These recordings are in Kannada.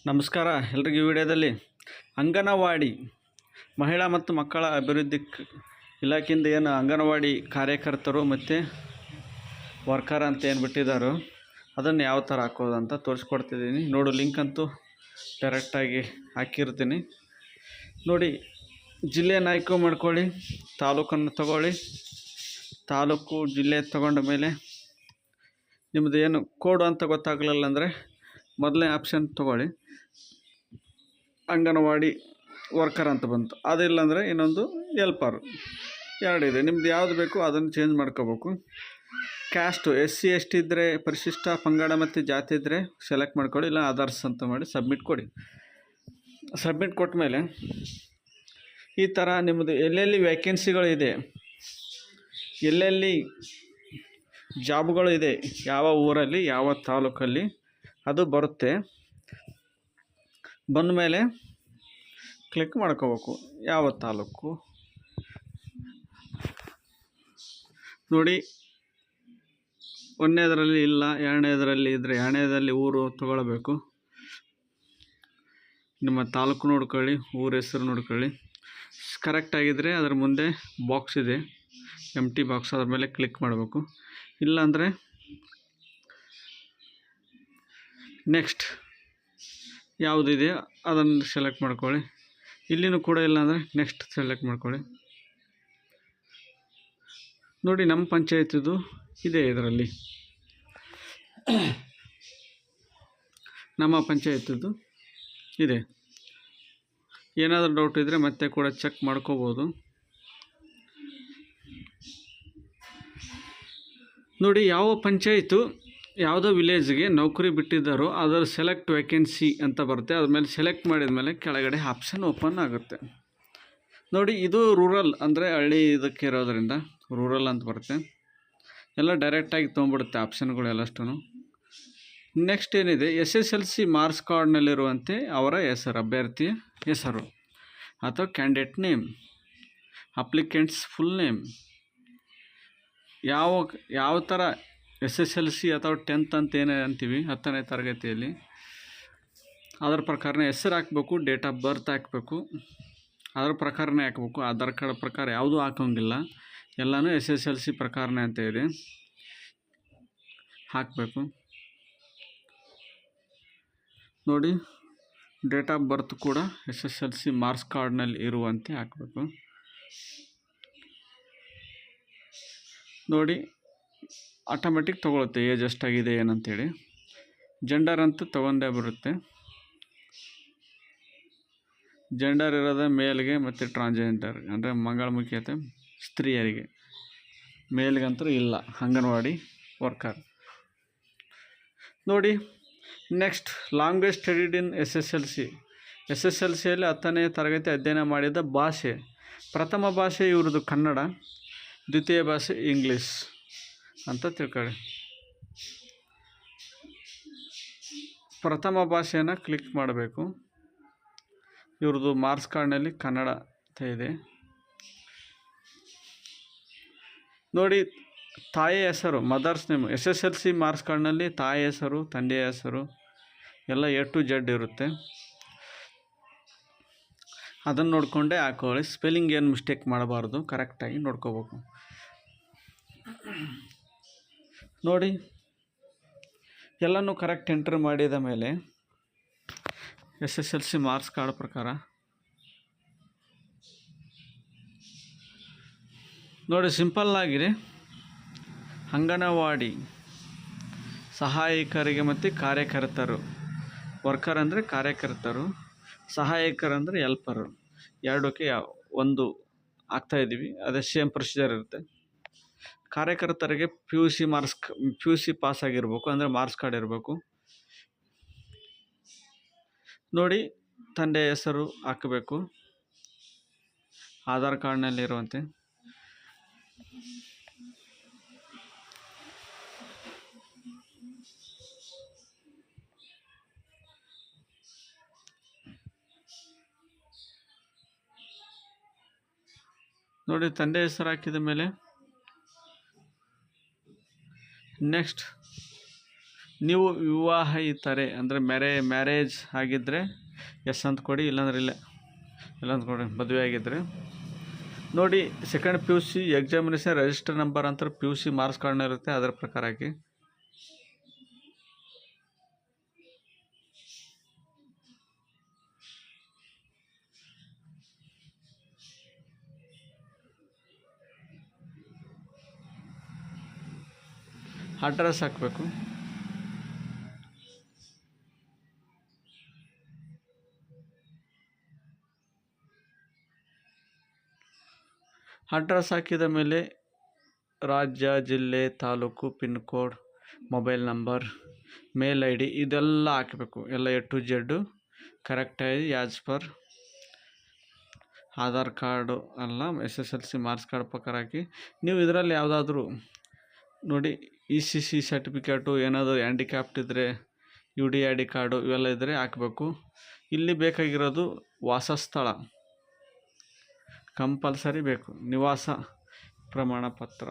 ನಮಸ್ಕಾರ ಎಲ್ರಿಗೂ. ಈ ವಿಡಿಯೋದಲ್ಲಿ ಅಂಗನವಾಡಿ ಮಹಿಳಾ ಮತ್ತು ಮಕ್ಕಳ ಅಭಿವೃದ್ಧಿ ಇಲಾಖೆಯಿಂದ ಏನು ಅಂಗನವಾಡಿ ಕಾರ್ಯಕರ್ತರು ಮತ್ತು ವರ್ಕರ್ ಅಂತ ಏನು ಬಿಟ್ಟಿದ್ದಾರೋ ಅದನ್ನು ಯಾವ ಥರ ಹಾಕೋದು ಅಂತ ತೋರಿಸ್ಕೊಡ್ತಿದ್ದೀನಿ. ನೋಡು, ಲಿಂಕ್ ಅಂತೂ ಡೈರೆಕ್ಟಾಗಿ ಹಾಕಿರ್ತೀನಿ. ನೋಡಿ, ಜಿಲ್ಲೆಯನ್ನು ಆಯ್ಕೆ ಮಾಡ್ಕೊಳ್ಳಿ, ತಾಲೂಕನ್ನು ತಗೊಳ್ಳಿ. ತಾಲೂಕು ಜಿಲ್ಲೆ ತಗೊಂಡ ಮೇಲೆ ನಿಮ್ಮದು ಏನು ಕೋಡು ಅಂತ ಗೊತ್ತಾಗಲಿಲ್ಲ ಅಂದರೆ ಮೊದಲನೇ ಆಪ್ಷನ್ ತೊಗೊಳ್ಳಿ, ಅಂಗನವಾಡಿ ವರ್ಕರ್ ಅಂತ ಬಂತು. ಅದಿಲ್ಲ ಅಂದರೆ ಇನ್ನೊಂದು ಹೆಲ್ಪರ್, ಎರಡಿದೆ. ನಿಮ್ದು ಯಾವುದು ಬೇಕು ಅದನ್ನು ಚೇಂಜ್ ಮಾಡ್ಕೋಬೇಕು. ಕ್ಯಾಸ್ಟು SC ST ಇದ್ದರೆ, ಪರಿಶಿಷ್ಟ ಪಂಗಡ ಮತ್ತು ಜಾತಿ ಇದ್ದರೆ ಸೆಲೆಕ್ಟ್ ಮಾಡ್ಕೊಳ್ಳಿ, ಇಲ್ಲ ಅದರ್ಸ್ ಅಂತ ಮಾಡಿ ಸಬ್ಮಿಟ್ ಕೊಡಿ. ಸಬ್ಮಿಟ್ ಕೊಟ್ಟ ಮೇಲೆ ಈ ಥರ ನಿಮ್ಮದು ಎಲ್ಲೆಲ್ಲಿ ವ್ಯಾಕೆನ್ಸಿಗಳಿದೆ, ಎಲ್ಲೆಲ್ಲಿ ಜಾಬ್ಗಳು ಇದೆ, ಯಾವ ಊರಲ್ಲಿ ಯಾವ ತಾಲೂಕಲ್ಲಿ ಅದು ಬರುತ್ತೆ. ಬಂದ ಮೇಲೆ ಕ್ಲಿಕ್ ಮಾಡ್ಕೋಬೇಕು, ಯಾವ ತಾಲೂಕು. ನೋಡಿ, ಒಂದನೇದರಲ್ಲಿ ಇಲ್ಲ, ಎರಡನೇದರಲ್ಲಿ ಇದ್ದರೆ ಎರಡನೇದಲ್ಲಿ ಊರು ತಗೊಳ್ಬೇಕು. ನಿಮ್ಮ ತಾಲೂಕು ನೋಡ್ಕೊಳ್ಳಿ, ಊರ ಹೆಸರು ನೋಡ್ಕೊಳ್ಳಿ. ಕರೆಕ್ಟಾಗಿದ್ದರೆ ಅದರ ಮುಂದೆ ಬಾಕ್ಸ್ ಇದೆ, ಎಂಟಿ ಬಾಕ್ಸ್, ಅದ್ರ ಮೇಲೆ ಕ್ಲಿಕ್ ಮಾಡಬೇಕು. ಇಲ್ಲಾಂದರೆ ನೆಕ್ಸ್ಟ್ ಯಾವುದಿದೆ ಅದನ್ನು ಸೆಲೆಕ್ಟ್ ಮಾಡ್ಕೊಳ್ಳಿ. ಇಲ್ಲಿನೂ ಕೂಡ ಇಲ್ಲ ಅಂದರೆ ನೆಕ್ಸ್ಟ್ ಸೆಲೆಕ್ಟ್ ಮಾಡ್ಕೊಳ್ಳಿ. ನೋಡಿ, ನಮ್ಮ ಪಂಚಾಯತಿದು ಇದೆ, ಇದರಲ್ಲಿ ನಮ್ಮ ಪಂಚಾಯತಿದು ಇದೆ. ಏನಾದರೂ ಡೌಟ್ ಇದ್ದರೆ ಮತ್ತೆ ಕೂಡ ಚೆಕ್ ಮಾಡ್ಕೋಬೋದು. ನೋಡಿ, ಯಾವ ಪಂಚಾಯತು ಯಾವುದೋ ವಿಲೇಜ್ಗೆ ನೌಕರಿ ಬಿಟ್ಟಿದ್ದಾರೋ ಅದರ ಸೆಲೆಕ್ಟ್ ವೇಕೆನ್ಸಿ ಅಂತ ಬರುತ್ತೆ. ಅದ್ರ ಮೇಲೆ ಸೆಲೆಕ್ಟ್ ಮಾಡಿದ ಮೇಲೆ ಕೆಳಗಡೆ ಆಪ್ಷನ್ ಓಪನ್ ಆಗುತ್ತೆ. ನೋಡಿ, ಇದು ರೂರಲ್ ಅಂದರೆ ಹಳ್ಳಿ ಇದಕ್ಕೆ ಇರೋದರಿಂದ ರೂರಲ್ ಅಂತ ಬರುತ್ತೆ. ಎಲ್ಲ ಡೈರೆಕ್ಟಾಗಿ ತೊಗೊಂಡ್ಬಿಡುತ್ತೆ ಆಪ್ಷನ್ಗಳು ಎಲ್ಲಷ್ಟು. ನೆಕ್ಸ್ಟ್ ಏನಿದೆ, SSLC ಮಾರ್ಕ್ಸ್ ಕಾರ್ಡ್ನಲ್ಲಿರುವಂತೆ ಅವರ ಹೆಸರು, ಅಭ್ಯರ್ಥಿಯ ಹೆಸರು ಅಥವಾ candidate name, applicants full name, ಯಾವ ಥರ SSLC ಅಥವಾ 10th ಅಂತ ಏನೇ ಅಂತೀವಿ, 10ನೇ ತರಗತಿಯಲ್ಲಿ ಅದರ ಪ್ರಕಾರನೇ ಹೆಸರು ಹಾಕಬೇಕು, ಡೇಟ್ ಆಫ್ ಬರ್ತ್ ಹಾಕಬೇಕು, ಅದರ ಪ್ರಕಾರನೇ ಹಾಕಬೇಕು. ಆಧಾರ್ ಕಾರ್ಡ್ ಪ್ರಕಾರ ಯಾವುದೂ ಹಾಕೋಂಗಿಲ್ಲ, ಎಲ್ಲನೂ SSLC ಪ್ರಕಾರನೇ ಅಂತ ಇದೆ, ಹಾಕಬೇಕು. ನೋಡಿ, ಡೇಟ್ ಆಫ್ ಬರ್ತ್ ಕೂಡ SSLC ಮಾರ್ಕ್ಸ್ ಕಾರ್ಡ್ನಲ್ಲಿ ಇರುವಂತೆ ಹಾಕಬೇಕು. ನೋಡಿ, ಆಟೋಮೆಟಿಕ್ ತೊಗೊಳುತ್ತೆ ಏಜ್ ಎಷ್ಟಾಗಿದೆ ಏನಂತೇಳಿ. ಜೆಂಡರ್ ಅಂತ ತೊಗೊಂಡೇ ಬರುತ್ತೆ. ಜೆಂಡರ್ ಇರೋದೇ ಮೇಲ್ಗೆ ಮತ್ತು ಟ್ರಾನ್ಸ್ಜೆಂಡರ್ ಅಂದರೆ ಮಂಗಳಮುಖಿಯತೆ ಸ್ತ್ರೀಯರಿಗೆ, ಮೇಲ್ಗಂತೂ ಇಲ್ಲ ಅಂಗನವಾಡಿ ವರ್ಕರ್. ನೋಡಿ, ನೆಕ್ಸ್ಟ್ ಲ್ಯಾಂಗ್ವೇಜ್ ಸ್ಟಡಿಡ್ ಇನ್ SSLCಯಲ್ಲಿ 10ನೇ ತರಗತಿ ಅಧ್ಯಯನ ಮಾಡಿದ ಭಾಷೆ. ಪ್ರಥಮ ಭಾಷೆ ಇವ್ರದ್ದು ಕನ್ನಡ, ದ್ವಿತೀಯ ಭಾಷೆ ಇಂಗ್ಲೀಷ್ ಅಂತ ತಿಳ್ಕೊಳ್ಳಿ. ಪ್ರಥಮ ಭಾಷೆಯನ್ನು ಕ್ಲಿಕ್ ಮಾಡಬೇಕು. ಇವ್ರದ್ದು ಮಾರ್ಕ್ಸ್ ಕಾರ್ಡ್ನಲ್ಲಿ ಕನ್ನಡ ಅಂತ ಇದೆ. ನೋಡಿ, ತಾಯಿ ಹೆಸರು, ಮದರ್ಸ್ ನೇಮ್, SSLC ಮಾರ್ಕ್ಸ್ ಕಾರ್ಡ್ನಲ್ಲಿ ತಾಯಿ ಹೆಸರು, ತಂದೆಯ ಹೆಸರು ಎಲ್ಲ A to Z ಇರುತ್ತೆ. ಅದನ್ನು ನೋಡಿಕೊಂಡೇ ಹಾಕೊಳ್ಳಿ. ಸ್ಪೆಲ್ಲಿಂಗ್ ಏನು ಮಿಸ್ಟೇಕ್ ಮಾಡಬಾರ್ದು, ಕರೆಕ್ಟಾಗಿ ನೋಡ್ಕೋಬೇಕು. ನೋಡಿ, ಎಲ್ಲನೂ ಕರೆಕ್ಟ್ ಎಂಟ್ರ್ ಮಾಡಿದ ಮೇಲೆ SSLC ಮಾರ್ಕ್ಸ್ ಕಾರ್ಡ್ ಪ್ರಕಾರ ನೋಡಿ, ಸಿಂಪಲ್ಲಾಗಿದೆ. ಅಂಗನವಾಡಿ ಸಹಾಯಕರಿಗೆ ಮತ್ತು ಕಾರ್ಯಕರ್ತರು, ವರ್ಕರ್ ಅಂದರೆ ಕಾರ್ಯಕರ್ತರು, ಸಹಾಯಕರಂದರೆ ಹೆಲ್ಪರು, ಎರಡಕ್ಕೆ ಒಂದು ಆಗ್ತಾಯಿದ್ದೀವಿ. ಅದೇ ಸೇಮ್ ಪ್ರೊಸೀಜರ್ ಇರುತ್ತೆ. ಕಾರ್ಯಕರ್ತರಿಗೆ PUC ಪಾಸ್ ಆಗಿರಬೇಕು, ಅಂದರೆ ಮಾರ್ಕ್ಸ್ ಕಾರ್ಡ್ ಇರಬೇಕು. ನೋಡಿ, ತಂದೆ ಹೆಸರು ಹಾಕಬೇಕು, ಆಧಾರ್ ಕಾರ್ಡ್ನಲ್ಲಿರುವಂತೆ. ನೋಡಿ, ತಂದೆ ಹೆಸರು ಹಾಕಿದ ಮೇಲೆ ನೆಕ್ಸ್ಟ್ ನೀವು ವಿವಾಹಿತರೆ ಅಂದರೆ ಮ್ಯಾರೇಜ್ ಆಗಿದ್ದರೆ ಎಸ್ ಅಂತ ಕೊಡಿ, ಇಲ್ಲಾಂದ್ರೆ ಇಲ್ಲ ಅಂತ ಕೊಡಿ. ಮದುವೆ ಆಗಿದ್ದರೆ ನೋಡಿ, second P U C examination register number ಅಂತ ಪಿ ಯು ಸಿ ಮಾರ್ಕ್ಸ್ ಕಾರ್ಡ್ನ ಇರುತ್ತೆ, ಅದರ ಪ್ರಕಾರ ಹಾಕಿ. ಅಡ್ರೆಸ್ ಹಾಕಬೇಕು. ಅಡ್ರೆಸ್ ಹಾಕಿದ ಮೇಲೆ ರಾಜ್ಯ, ಜಿಲ್ಲೆ, ತಾಲೂಕು, pin code, mobile number, mail ID ಡಿ ಇದೆಲ್ಲ ಹಾಕಬೇಕು. ಎಲ್ಲ A to Z ಕರೆಕ್ಟಾಗಿ ಆ್ಯಸ್ ಪರ್ ಆಧಾರ್ ಕಾರ್ಡು ಅಲ್ಲ SSLC ಮಾರ್ಕ್ಸ್ ಕಾರ್ಡ್ ಪ್ರಕಾರ ಹಾಕಿ. ನೀವು ಇದರಲ್ಲಿ ಯಾವುದಾದ್ರೂ ನೋಡಿ ECC ಸರ್ಟಿಫಿಕೇಟು, ಏನಾದರೂ ಹ್ಯಾಂಡಿಕ್ಯಾಪ್ಟ್ ಇದ್ದರೆ UDID ಕಾರ್ಡು ಇವೆಲ್ಲ ಇದ್ದರೆ ಹಾಕಬೇಕು. ಇಲ್ಲಿ ಬೇಕಾಗಿರೋದು ವಾಸಸ್ಥಳ ಕಂಪಲ್ಸರಿ ಬೇಕು. ನಿವಾಸ ಪ್ರಮಾಣ ಪತ್ರ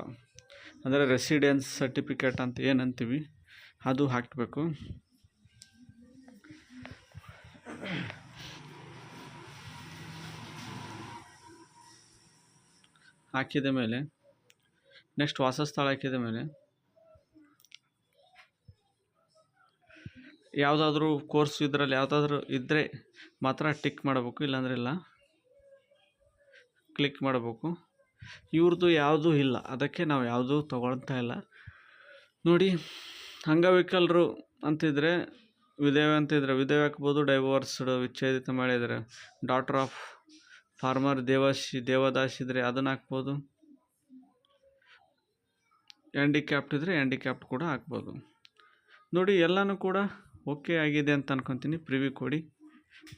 ಅಂದರೆ ರೆಸಿಡೆನ್ಸ್ ಸರ್ಟಿಫಿಕೇಟ್ ಅಂತ ಏನಂತೀವಿ ಅದು ಹಾಕಬೇಕು. ಹಾಕಿದ ಮೇಲೆ ನೆಕ್ಸ್ಟ್ ವಾಸಸ್ಥಳ ಹಾಕಿದ ಮೇಲೆ ಯಾವುದಾದ್ರೂ ಕೋರ್ಸ್ ಇದರಲ್ಲಿ ಯಾವುದಾದ್ರೂ ಇದ್ದರೆ ಮಾತ್ರ ಟಿಕ್ ಮಾಡಬೇಕು, ಇಲ್ಲಾಂದ್ರೆ ಇಲ್ಲ ಕ್ಲಿಕ್ ಮಾಡಬೇಕು. ಇವ್ರದ್ದು ಯಾವುದೂ ಇಲ್ಲ, ಅದಕ್ಕೆ ನಾವು ಯಾವುದೂ ತೊಗೊಳ್ತಾ ಇಲ್ಲ. ನೋಡಿ, ಅಂಗವಿಕಲರು ಅಂತಿದ್ರೆ ವಿಧವೆ ಅಂತಿದ್ರೆ ವಿಧವೆ ಹಾಕ್ಬೋದು, ಡೈವೋರ್ಸ್ಡ್ ವಿಚ್ಛೇದಿತ ಮಾಡಿದರೆ, ಡಾಟರ್ ಆಫ್ ಫಾರ್ಮರ್ ದೇವದಾಸ್ ಇದ್ದರೆ ಅದನ್ನು ಹಾಕ್ಬೋದು, ಹ್ಯಾಂಡಿಕ್ಯಾಪ್ಟ್ ಇದ್ದರೆ ಹ್ಯಾಂಡಿಕ್ಯಾಪ್ಟ್ ಕೂಡ ಹಾಕ್ಬೋದು. ನೋಡಿ, ಎಲ್ಲನೂ ಕೂಡ ಓಕೆ ಆಗಿದೆ ಅಂತ ಅನ್ಕೊತೀನಿ. ಪ್ರಿವ್ಯೂ ಕೊಡಿ,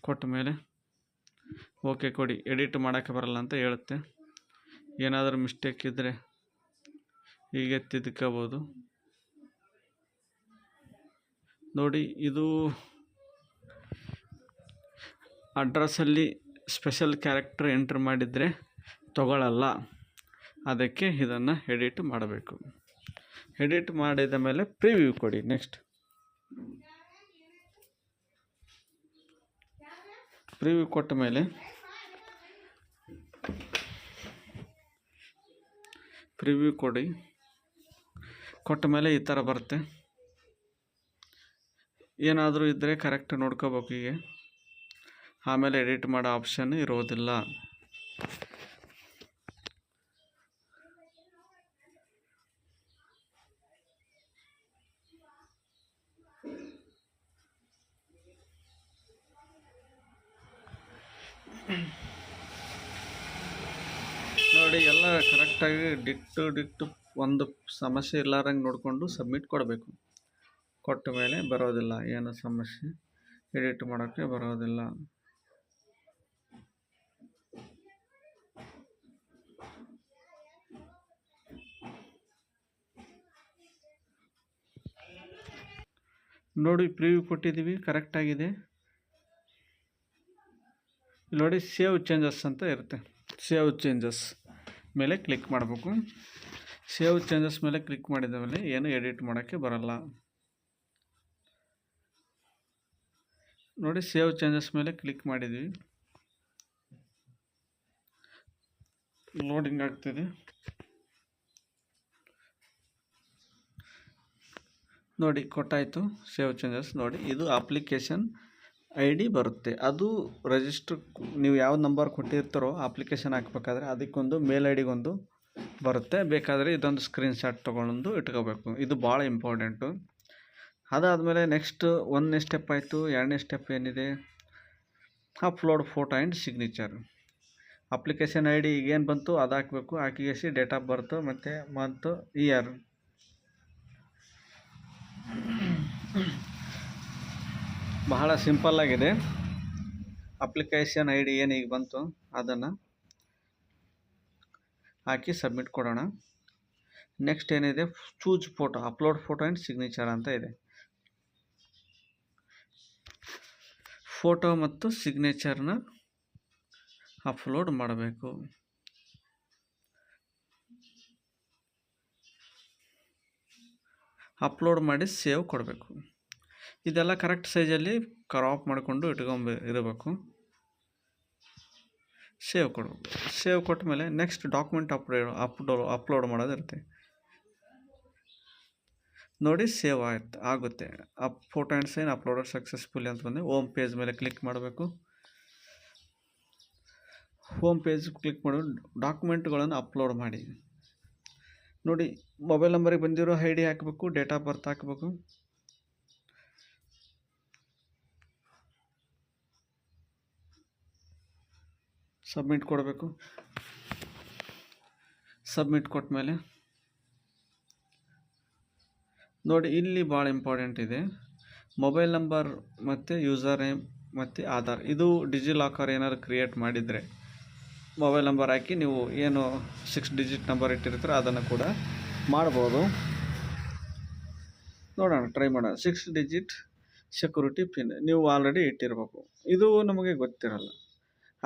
ಕೊಟ್ಟ ಮೇಲೆ ಓಕೆ ಕೊಡಿ. ಎಡಿಟ್ ಮಾಡೋಕ್ಕೆ ಬರಲ್ಲ ಅಂತ ಹೇಳುತ್ತೆ. ಏನಾದರೂ ಮಿಸ್ಟೇಕ್ ಇದ್ದರೆ ಹೀಗೆ ತಿದ್ಕೋಬೋದು. ನೋಡಿ, ಇದು ಅಡ್ರೆಸ್ಸಲ್ಲಿ ಸ್ಪೆಷಲ್ ಕ್ಯಾರೆಕ್ಟರ್ ಎಂಟ್ರ್ ಮಾಡಿದರೆ ತಗೊಳ್ಳಲ್ಲ, ಅದಕ್ಕೆ ಇದನ್ನು ಎಡಿಟ್ ಮಾಡಬೇಕು. ಎಡಿಟ್ ಮಾಡಿದ ಮೇಲೆ ಪ್ರಿವ್ಯೂ ಕೊಡಿ. ನೆಕ್ಸ್ಟ್ ಪ್ರಿವ್ಯೂ ಕೊಟ್ಟ ಮೇಲೆ ಪ್ರಿವ್ಯೂ ಕೊಟ್ಟ ಮೇಲೆ ಈ ಥರ ಬರುತ್ತೆ. ಏನಾದರೂ ಇದ್ದರೆ ಕರೆಕ್ಟ್ ನೋಡ್ಕೋಬೇಕು. ಹೀಗೆ ಆಮೇಲೆ ಎಡಿಟ್ ಮಾಡೋ ಆಪ್ಷನ್ ಇರೋದಿಲ್ಲ. ನೋಡಿ, ಎಲ್ಲ ಕರೆಕ್ಟಾಗಿ ಡಿಕ್ಟು ಒಂದು ಸಮಸ್ಯೆ ಇಲ್ಲಾರಂಗೆ ನೋಡಿಕೊಂಡು ಸಬ್ಮಿಟ್ ಕೊಡಬೇಕು. ಕೊಟ್ಟ ಮೇಲೆ ಬರೋದಿಲ್ಲ, ಏನು ಸಮಸ್ಯೆ ಎಡಿಟ್ ಮಾಡೋಕ್ಕೆ ಬರೋದಿಲ್ಲ. ನೋಡಿ, ಪ್ರಿವ್ಯೂ ಕೊಟ್ಟಿದ್ದೀವಿ, ಕರೆಕ್ಟಾಗಿದೆ. ನೋಡಿ, ಸೇವ್ ಚೇಂಜಸ್ ಅಂತ ಇರುತ್ತೆ. ಸೇವ್ ಚೇಂಜಸ್ ಮೇಲೆ ಕ್ಲಿಕ್ ಮಾಡಬೇಕು. ಸೇವ್ ಚೇಂಜಸ್ ಮೇಲೆ ಕ್ಲಿಕ್ ಮಾಡಿದ ಮೇಲೆ ಏನು ಎಡಿಟ್ ಮಾಡೋಕ್ಕೆ ಬರಲ್ಲ. ನೋಡಿ, ಸೇವ್ ಚೇಂಜಸ್ ಮೇಲೆ ಕ್ಲಿಕ್ ಮಾಡಿದ್ವಿ, ಲೋಡಿಂಗ್ ಆಗ್ತಿದೆ. ನೋಡಿ, ಕೊಟ್ಟಾಯಿತು ಸೇವ್ ಚೇಂಜಸ್. ನೋಡಿ, ಇದು ಅಪ್ಲಿಕೇಶನ್ ID ಬರುತ್ತೆ. ಅದು ರಿಜಿಸ್ಟ್ರ್ ನೀವು ಯಾವ ನಂಬರ್ ಕೊಟ್ಟಿರ್ತಾರೋ ಅಪ್ಲಿಕೇಶನ್ ಹಾಕ್ಬೇಕಾದ್ರೆ ಅದಕ್ಕೊಂದು ಮೇಲ್ ಐಡಿಗೊಂದು ಬರುತ್ತೆ. ಬೇಕಾದರೆ ಇದೊಂದು ಸ್ಕ್ರೀನ್ಶಾಟ್ ತೊಗೊಂಡು ಇಟ್ಕೋಬೇಕು. ಇದು ಭಾಳ ಇಂಪಾರ್ಟೆಂಟು. ಅದಾದಮೇಲೆ ನೆಕ್ಸ್ಟ್ 1ನೇ ಸ್ಟೆಪ್ ಆಯಿತು. 2ನೇ ಸ್ಟೆಪ್ ಏನಿದೆ, upload photo and signature. Application ID ಈಗೇನು ಬಂತು ಅದು ಹಾಕಬೇಕು. ಹಾಕಿಸಿ ಡೇಟ್ ಆಫ್ ಬರ್ತು ಮತ್ತು ಮಂತು, ಇಯರ್. ಬಹಳ ಸಿಂಪಲ್ಲಾಗಿದೆ. ಅಪ್ಲಿಕೇಶನ್ ID ಏನು ಈಗ ಬಂತು ಅದನ್ನು ಹಾಕಿ ಸಬ್ಮಿಟ್ ಕೊಡೋಣ. ನೆಕ್ಸ್ಟ್ ಏನಿದೆ, choose photo, upload photo and signature ಅಂತ ಇದೆ. ಫೋಟೋ ಮತ್ತು ಸಿಗ್ನೇಚರ್ನ ಅಪ್ಲೋಡ್ ಮಾಡಬೇಕು. ಅಪ್ಲೋಡ್ ಮಾಡಿ ಸೇವ್ ಕೊಡಬೇಕು. ಇದೆಲ್ಲ ಕರೆಕ್ಟ್ ಸೈಜಲ್ಲಿ ಕ್ರಾಪ್ ಮಾಡಿಕೊಂಡು ಇರಬೇಕು. ಸೇವ್ ಕೊಡಬೇಕು. ಸೇವ್ ಕೊಟ್ಟ ಮೇಲೆ ನೆಕ್ಸ್ಟ್ ಡಾಕ್ಯುಮೆಂಟ್ ಅಪ್ಲೋಡ್ ಮಾಡೋದಿರುತ್ತೆ. ನೋಡಿ ಸೇವ್ ಆಗುತ್ತೆ. Photo and sign uploaded successfully ಅಂತ ಬಂದು ಹೋಮ್ ಪೇಜ್ ಮೇಲೆ ಕ್ಲಿಕ್ ಮಾಡಬೇಕು. ಹೋಮ್ ಪೇಜ್ ಕ್ಲಿಕ್ ಮಾಡಿ ಡಾಕ್ಯುಮೆಂಟ್ಗಳನ್ನು ಅಪ್ಲೋಡ್ ಮಾಡಿ. ನೋಡಿ ಮೊಬೈಲ್ ನಂಬರಿಗೆ ಬಂದಿರೋ ID ಹಾಕಬೇಕು, ಡೇಟ್ ಆಫ್ ಬರ್ತ್ ಹಾಕಬೇಕು. ಸಬ್ಮಿಟ್ ಕೊಡಬೇಕು. ಸಬ್ಮಿಟ್ ಕೊಟ್ಟ ಮೇಲೆ ನೋಡಿ ಇಲ್ಲಿ ಭಾಳ ಇಂಪಾರ್ಟೆಂಟ್ ಇದೆ. ಮೊಬೈಲ್ ನಂಬರ್ ಮತ್ತು ಯೂಸರ್ ನೇಮ್ ಮತ್ತು ಆಧಾರ್. ಇದು ಡಿಜಿಲಾಕರ್ ಏನಾದ್ರು ಕ್ರಿಯೇಟ್ ಮಾಡಿದರೆ ಮೊಬೈಲ್ ನಂಬರ್ ಹಾಕಿ ನೀವು ಏನು 6 ಡಿಜಿಟ್ ನಂಬರ್ ಇಟ್ಟಿರ್ತೀರ ಅದನ್ನು ಕೂಡ ಮಾಡ್ಬೋದು. ನೋಡೋಣ, ಟ್ರೈ ಮಾಡೋಣ. 6 ಡಿಜಿಟ್ ಸೆಕ್ಯೂರಿಟಿ ಪಿನ್ ನೀವು ಆಲ್ರೆಡಿ ಇಟ್ಟಿರ್ಬೇಕು. ಇದು ನಮಗೆ ಗೊತ್ತಿರಲ್ಲ.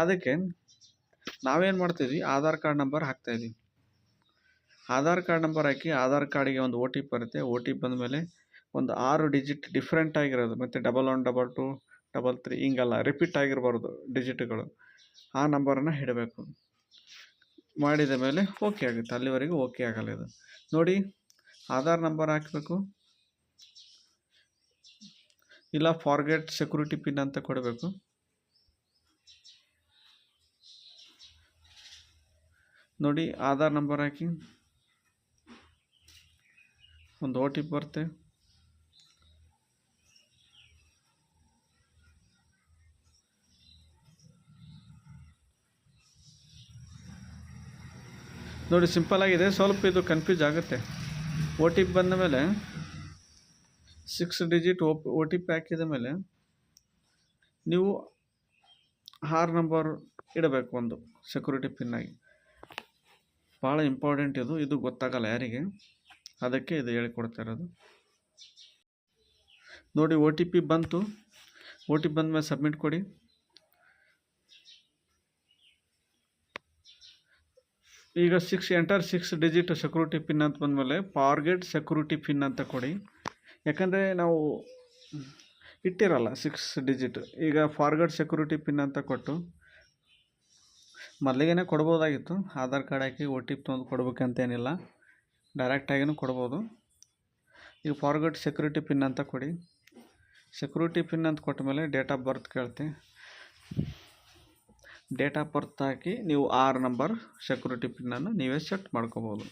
ಅದಕ್ಕೆ ನಾವೇನು ಮಾಡ್ತೀವಿ, ಆಧಾರ್ ಕಾರ್ಡ್ ನಂಬರ್ ಹಾಕ್ತಾಯಿದ್ದೀವಿ. ಆಧಾರ್ ಕಾರ್ಡ್ ನಂಬರ್ ಹಾಕಿ ಆಧಾರ್ ಕಾರ್ಡಿಗೆ ಒಂದು OTP ಬರುತ್ತೆ. OTP ಬಂದ ಮೇಲೆ ಒಂದು 6 ಡಿಜಿಟ್ ಡಿಫ್ರೆಂಟ್ ಆಗಿರೋದು, ಮತ್ತು 11 22 33 ಹಿಂಗಲ್ಲ, ರಿಪೀಟ್ ಆಗಿರಬಾರ್ದು ಡಿಜಿಟ್ಗಳು. ಆ ನಂಬರನ್ನು ಇಡಬೇಕು. ಮಾಡಿದ ಮೇಲೆ ಓಕೆ ಆಗುತ್ತೆ. ಅಲ್ಲಿವರೆಗೂ ಓಕೆ ಆಗಲ್ಲ ಇದು. ನೋಡಿ ಆಧಾರ್ ನಂಬರ್ ಹಾಕಬೇಕು, ಇಲ್ಲ ಫಾರ್ಗೆಟ್ ಸೆಕ್ಯೂರಿಟಿ ಪಿನ್ ಅಂತ ಕೊಡಬೇಕು. ನೋಡಿ ಆಧಾರ್ ನಂಬರ್ ಹಾಕಿ ಒಂದು OTP ಬರುತ್ತೆ. ನೋಡಿ ಸಿಂಪಲ್ ಆಗಿದೆ. ಸ್ವಲ್ಪ ಇದು ಕನ್ಫ್ಯೂಸ್ ಆಗುತ್ತೆ. OTP ಬಂದ ಮೇಲೆ 6 ಡಿಜಿಟ್ OTP ಹಾಕಿದ ಮೇಲೆ ನೀವು 6 ನಂಬರ್ ಇಡಬೇಕು ಒಂದು ಸೆಕ್ಯೂರಿಟಿ ಪಿನ್ನಾಗಿ. ಭಾಳ ಇಂಪಾರ್ಟೆಂಟ್ ಇದು ಗೊತ್ತಾಗಲ್ಲ ಯಾರಿಗೆ, ಅದಕ್ಕೆ ಇದು ಹೇಳಿಕೊಡ್ತಾ ಇರೋದು. ನೋಡಿ OTP ಬಂತು. OTP ಬಂದ ಮೇಲೆ ಸಬ್ಮಿಟ್ ಕೊಡಿ. ಈಗ 6 ಡಿಜಿಟ್ ಸೆಕ್ಯೂರಿಟಿ ಪಿನ್ ಅಂತ ಬಂದಮೇಲೆ ಫಾರ್ಗೆಟ್ ಸೆಕ್ಯೂರಿಟಿ ಪಿನ್ ಅಂತ ಕೊಡಿ. ಯಾಕಂದರೆ ನಾವು ಇಟ್ಟಿರಲ್ಲ 6 ಡಿಜಿಟ್. ಈಗ ಫಾರ್ಗೆಟ್ ಸೆಕ್ಯೂರಿಟಿ ಪಿನ್ ಅಂತ ಕೊಟ್ಟು ಮೊದಲಿಗೆ ಕೊಡ್ಬೋದಾಗಿತ್ತು. ಆಧಾರ್ ಕಾರ್ಡ್ ಹಾಕಿ OTP ತೊಗೊಂಡು ಕೊಡ್ಬೇಕಂತೇನಿಲ್ಲ, ಡೈರೆಕ್ಟಾಗಿಯೂ ಕೊಡ್ಬೋದು. ಈಗ ಫಾರ್ಗೆಟ್ ಸೆಕ್ಯೂರಿಟಿ ಪಿನ್ ಅಂತ ಕೊಡಿ. ಸೆಕ್ಯೂರಿಟಿ ಪಿನ್ ಅಂತ ಕೊಟ್ಟ ಮೇಲೆ ಡೇಟ್ ಆಫ್ ಬರ್ತ್ ಕೇಳ್ತೆ. ಡೇಟ್ ಆಫ್ ಬರ್ತ್ ಹಾಕಿ ನೀವು 6 ನಂಬರ್ ಸೆಕ್ಯೂರಿಟಿ ಪಿನ್ನನ್ನು ನೀವೇ ಸೆಟ್ ಮಾಡ್ಕೋಬೋದು.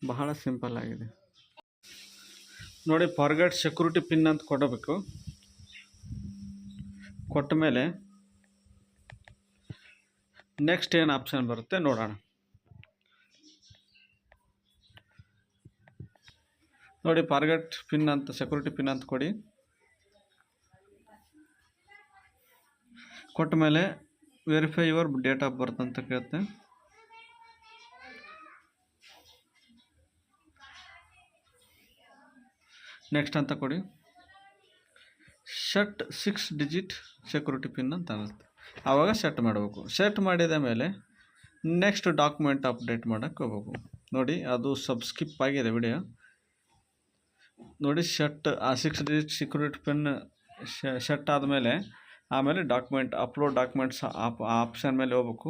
ಬಹಳ ಸಿಂಪಲ್ ಆಗಿದೆ. ನೋಡಿ ಫಾರ್ಗೆಟ್ ಸೆಕ್ಯೂರಿಟಿ ಪಿನ್ ಅಂತ ಕೊಡಬೇಕು. ಕೊಟ್ಟ ಮೇಲೆ ನೆಕ್ಸ್ಟ್ ಏನು ಆಪ್ಷನ್ ಬರುತ್ತೆ ನೋಡೋಣ. ನೋಡಿ ಫಾರ್ಗೆಟ್ ಪಿನ್ ಅಂತ ಸೆಕ್ಯೂರಿಟಿ ಪಿನ್ ಅಂತ ಕೊಡಿ. ಕೊಟ್ಟ ಮೇಲೆ ವೆರಿಫೈ ಯುವರ್ ಡೇಟ್ ಆಫ್ ಬರ್ತ್ ಅಂತ ಕೇಳುತ್ತೆ. ನೆಕ್ಸ್ಟ್ ಅಂತ ಕೊಡಿ. ಸೆಟ್ 6 ಡಿಜಿಟ್ ಸೆಕ್ಯೂರಿಟಿ ಪಿನ್ ಅಂತ ಅನ್ನಿಸುತ್ತೆ. ಆವಾಗ ಸೆಟ್ ಮಾಡಬೇಕು. ಸೆಟ್ ಮಾಡಿದ ಮೇಲೆ ನೆಕ್ಸ್ಟ್ ಡಾಕ್ಯುಮೆಂಟ್ ಅಪ್ಡೇಟ್ ಮಾಡೋಕ್ಕೆ ಹೋಗ್ಬೇಕು. ನೋಡಿ ಅದು ಸ್ಕಿಪ್ ಆಗಿದೆ ವಿಡಿಯೋ. ನೋಡಿ ಆ 6 ಡಿಜಿಟ್ ಸೆಕ್ಯೂರಿಟಿ ಪಿನ್ ಸೆಟ್ ಆದಮೇಲೆ ಆಮೇಲೆ ಅಪ್ಲೋಡ್ ಡಾಕ್ಯುಮೆಂಟ್ಸ್ ಆಪ್ಷನ್ ಮೇಲೆ ಹೋಗ್ಬೇಕು.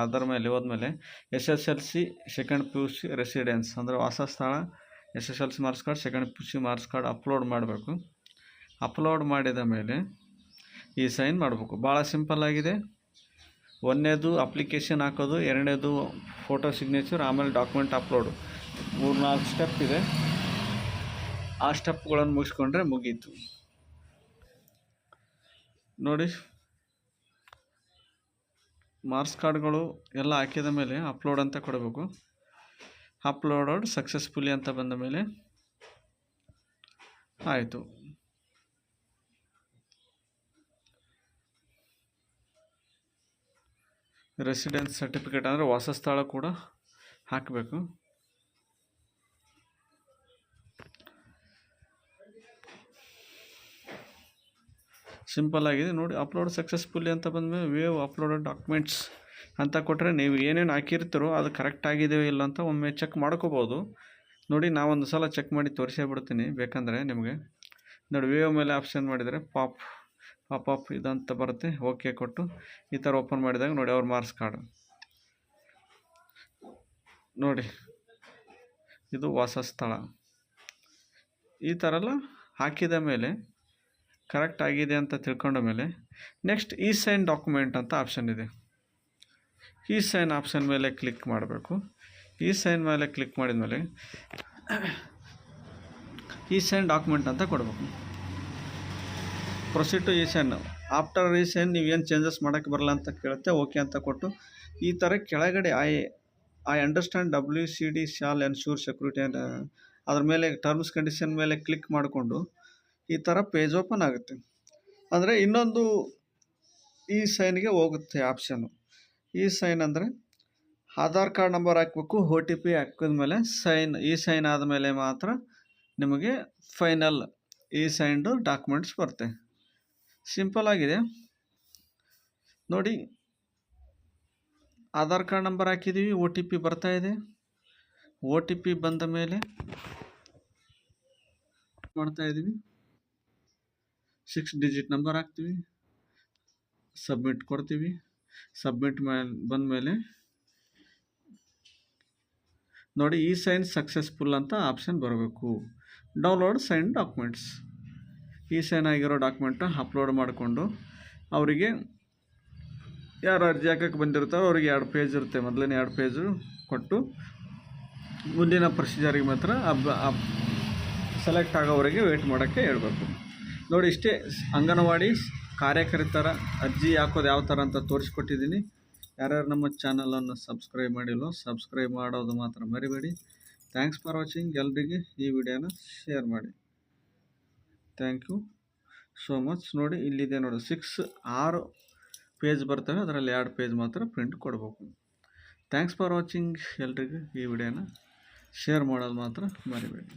ಅದರ ಮೇಲೆ ಹೋದ್ಮೇಲೆ SSLC ಸೆಕೆಂಡ್ PUC ರೆಸಿಡೆನ್ಸ್ ಅಂದರೆ ವಾಸಸ್ಥಳ, SSLC marks card, second PUC marks card upload ಮಾಡಬೇಕು. ಅಪ್ಲೋಡ್ ಮಾಡಿದ ಮೇಲೆ ಈ ಸೈನ್ ಮಾಡಬೇಕು. ಭಾಳ ಸಿಂಪಲ್ ಆಗಿದೆ. ಒಂದನೇದು ಅಪ್ಲಿಕೇಶನ್ ಹಾಕೋದು, ಎರಡನೇದು ಫೋಟೋ ಸಿಗ್ನೇಚರ್, ಆಮೇಲೆ ಡಾಕ್ಯುಮೆಂಟ್ ಅಪ್ಲೋಡು. 3-4 ಸ್ಟೆಪ್ ಇದೆ. ಆ ಸ್ಟೆಪ್ಗಳನ್ನು ಮುಗಿಸ್ಕೊಂಡ್ರೆ ಮುಗೀತು. ನೋಡಿ ಮಾರ್ಕ್ಸ್ ಕಾರ್ಡ್ಗಳು ಎಲ್ಲ ಹಾಕಿದ ಮೇಲೆ ಅಪ್ಲೋಡ್ ಅಂತ ಕೊಡಬೇಕು. ಅಪ್ಲೋಡ್ ಸಕ್ಸಸ್ಫುಲಿ ಅಂತ ಬಂದ ಮೇಲೆ ಆಯಿತು. ರೆಸಿಡೆನ್ಸ್ ಸರ್ಟಿಫಿಕೇಟ್ ಅಂದರೆ ವಾಸಸ್ಥಳ ಕೂಡ ಹಾಕಬೇಕು. ಸಿಂಪಲ್ ಆಗಿದೆ ನೋಡಿ. ಅಪ್ಲೋಡ್ ಸಕ್ಸಸ್ಫುಲಿ ಅಂತ ಬಂದಮೇಲೆ ವೇವ್ ಅಪ್ಲೋಡೆಡ್ ಡಾಕ್ಯುಮೆಂಟ್ಸ್ ಅಂತ ಕೊಟ್ಟರೆ ನೀವು ಏನೇನು ಹಾಕಿರ್ತೀರೋ ಅದು ಕರೆಕ್ಟ್ ಆಗಿದೆಯೋ ಇಲ್ಲ ಅಂತ ಒಮ್ಮೆ ಚೆಕ್ ಮಾಡ್ಕೋಬೋದು. ನೋಡಿ ನಾವೊಂದು ಸಲ ಚೆಕ್ ಮಾಡಿ ತೋರಿಸೇ ಬಿಡ್ತೀನಿ ಬೇಕಂದರೆ ನಿಮಗೆ. ನೋಡಿ ವಿವೋ ಮೇಲೆ ಆಪ್ಷನ್ ಮಾಡಿದರೆ ಪಾಪ್ ಇದಂತ ಬರುತ್ತೆ. ಓಕೆ ಕೊಟ್ಟು ಈ ಥರ ಓಪನ್ ಮಾಡಿದಾಗ ನೋಡಿ ಅವ್ರ ಮಾರ್ಕ್ಸ್ ಕಾರ್ಡ್ ನೋಡಿ, ಇದು ವಾಸಸ್ಥಳ. ಈ ಥರ ಎಲ್ಲ ಹಾಕಿದ ಮೇಲೆ ಕರೆಕ್ಟ್ ಆಗಿದೆ ಅಂತ ತಿಳ್ಕೊಂಡ ಮೇಲೆ ನೆಕ್ಸ್ಟ್ ಇ ಸೈನ್ ಡಾಕ್ಯುಮೆಂಟ್ ಅಂತ ಆಪ್ಷನ್ ಇದೆ. ಇ ಸೈನ್ ಆಪ್ಷನ್ ಮೇಲೆ ಕ್ಲಿಕ್ ಮಾಡಬೇಕು. ಇ ಸೈನ್ ಮೇಲೆ ಕ್ಲಿಕ್ ಮಾಡಿದ ಮೇಲೆ ಇ ಸೈನ್ ಡಾಕ್ಯುಮೆಂಟ್ ಅಂತ ಕೊಡಬೇಕು. Proceed to e sign. After e sign ನೀವೇನು ಚೇಂಜಸ್ ಮಾಡೋಕ್ಕೆ ಬರಲ್ಲ ಅಂತ ಕೇಳುತ್ತೆ. ಓಕೆ ಅಂತ ಕೊಟ್ಟು ಈ ಥರ ಕೆಳಗಡೆ I understand WCD shall ensure security ಅಂತ ಅದ್ರ ಮೇಲೆ ಟರ್ಮ್ಸ್ ಕಂಡೀಷನ್ ಮೇಲೆ ಕ್ಲಿಕ್ ಮಾಡಿಕೊಂಡು ಈ ಥರ ಪೇಜ್ ಓಪನ್ ಆಗುತ್ತೆ. ಅಂದರೆ ಇನ್ನೊಂದು ಈ ಸೈನ್ಗೆ ಹೋಗುತ್ತೆ ಆಪ್ಷನ್ನು. ಈ ಸೈನ್ ಅಂದರೆ ಆಧಾರ್ ಕಾರ್ಡ್ ನಂಬರ್ ಹಾಕಬೇಕು. OTP ಹಾಕಿದ ಮೇಲೆ ಈ ಸೈನ್ ಆದಮೇಲೆ ಮಾತ್ರ ನಿಮಗೆ ಫೈನಲ್ ಈ ಸೈನ್ದು ಡಾಕ್ಯುಮೆಂಟ್ಸ್ ಬರುತ್ತೆ. ಸಿಂಪಲ್ ಆಗಿದೆ ನೋಡಿ. ಆಧಾರ್ ಕಾರ್ಡ್ ನಂಬರ್ ಹಾಕಿದ್ದೀವಿ, OTP ಬರ್ತಾ ಇದೆ. OTP ಬಂದ ಮೇಲೆ ಮಾಡ್ತಾ ಇದ್ದೀವಿ, 6 ಡಿಜಿಟ್ ನಂಬರ್ ಹಾಕ್ತೀವಿ, ಸಬ್ಮಿಟ್ ಕೊಡ್ತೀವಿ. ಸಬ್ಮಿಟ್ ಬಂದಮೇಲೆ ನೋಡಿ ಈ ಸೈನ್ ಸಕ್ಸಸ್ಫುಲ್ ಅಂತ ಆಪ್ಷನ್ ಬರಬೇಕು. Download sign documents. E sign ಆಗಿರೋ ಡಾಕ್ಯುಮೆಂಟ್ ಅಪ್ಲೋಡ್ ಮಾಡಿಕೊಂಡು ಅವರಿಗೆ ಯಾರು ಅರ್ಜಿ ಹಾಕಕ್ಕೆ ಬಂದಿರ್ತಾರೋ ಅವ್ರಿಗೆ 2 ಪೇಜ್ ಇರುತ್ತೆ. ಮೊದಲನೇ 2 ಪೇಜು ಕೊಟ್ಟು ಮುಂದಿನ ಪ್ರೊಸೀಜರಿಗೆ ಮಾತ್ರ ಸೆಲೆಕ್ಟ್ ಆಗೋವರೆಗೆ ವೆಯ್ಟ್ ಮಾಡೋಕ್ಕೆ ಹೇಳಬೇಕು. ನೋಡಿ ಇಷ್ಟೇ ಅಂಗನವಾಡಿ ಕಾರ್ಯಕರ್ತರ ಅರ್ಜಿ ಹಾಕೋದು ಯಾವ ಥರ ಅಂತ ತೋರಿಸ್ಕೊಟ್ಟಿದ್ದೀನಿ. ಯಾರ್ಯಾರು ನಮ್ಮ ಚಾನಲನ್ನು ಸಬ್ಸ್ಕ್ರೈಬ್ ಮಾಡಿಲ್ಲೋ ಸಬ್ಸ್ಕ್ರೈಬ್ ಮಾಡೋದು ಮಾತ್ರ ಮರಿಬೇಡಿ. Thanks for watching. ಎಲ್ರಿಗೆ ಈ ವಿಡಿಯೋನ ಶೇರ್ ಮಾಡಿ. Thank you so much. ನೋಡಿ ಇಲ್ಲಿದೆ ನೋಡಿ 6 ಪೇಜ್ ಬರ್ತವೆ, ಅದರಲ್ಲಿ 2 ಪೇಜ್ ಮಾತ್ರ ಪ್ರಿಂಟ್ ಕೊಡಬೇಕು. Thanks for watching. ಎಲ್ರಿಗೂ ಈ ವಿಡಿಯೋನ ಶೇರ್ ಮಾಡೋದು ಮಾತ್ರ ಮರಿಬೇಡಿ.